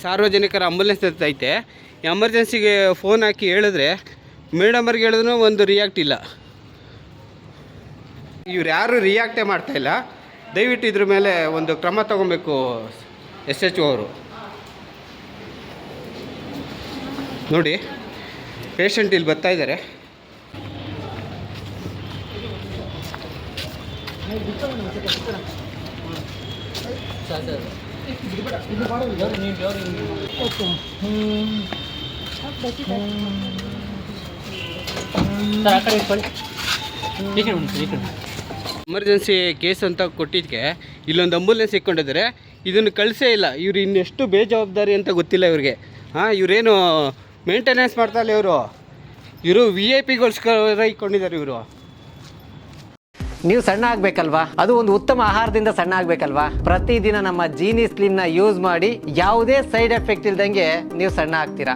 ಸಾರ್ವಜನಿಕರ ಆಂಬುಲೆನ್ಸ್ ಐತೆ. ಎಮರ್ಜೆನ್ಸಿಗೆ ಫೋನ್ ಹಾಕಿ ಹೇಳಿದ್ರೆ ಮೇಡಮರ್ಗೆ ಹೇಳಿದ್ರು ಒಂದು ರಿಯಾಕ್ಟ್ ಇಲ್ಲ. ಇವ್ರು ಯಾರು ರಿಯಾಕ್ಟೇ ಮಾಡ್ತಾಯಿಲ್ಲ. ದಯವಿಟ್ಟು ಇದ್ರ ಮೇಲೆ ಒಂದು ಕ್ರಮ ತಗೊಬೇಕು SHO ಅವರು. ನೋಡಿ ಪೇಷಂಟ್ ಇಲ್ಲಿ ಬರ್ತಾ ಇದ್ದಾರೆ. ಎಮರ್ಜೆನ್ಸಿ ಕೇಸ್ ಅಂತ ಕೊಟ್ಟಿದ್ದಕ್ಕೆ ಇಲ್ಲೊಂದು ಆಂಬುಲೆನ್ಸ್ ಇಟ್ಕೊಂಡಿದ್ದಾರೆ. ಇದನ್ನು ಕಳಿಸೇ ಇಲ್ಲ. ಇವ್ರು ಇನ್ನೆಷ್ಟು ಬೇಜವಾಬ್ದಾರಿ ಅಂತ ಗೊತ್ತಿಲ್ಲ ಇವ್ರಿಗೆ. ಇವರೇನು ಮೇಂಟೆನೆನ್ಸ್ ಮಾಡ್ತಾಯಿಲ್ಲ ಇವರು VIP ಗೋಸ್ಕರ ಇಟ್ಕೊಂಡಿದ್ದಾರೆ ಇವರು. ನೀವು ಸಣ್ಣ ಆಗಬೇಕಲ್ವಾ? ಅದು ಒಂದು ಉತ್ತಮ ಆಹಾರದಿಂದ ಸಣ್ಣ ಆಗಬೇಕಲ್ವಾ? ಪ್ರತಿದಿನ ನಮ್ಮ ಜೀನಿ ಸ್ಲಿಮ್ನ ಯೂಸ್ ಮಾಡಿ ಯಾವುದೇ ಸೈಡ್ ಎಫೆಕ್ಟ್ ಇಲ್ದಂಗೆ ನೀವು ಸಣ್ಣ ಆಗ್ತೀರಾ.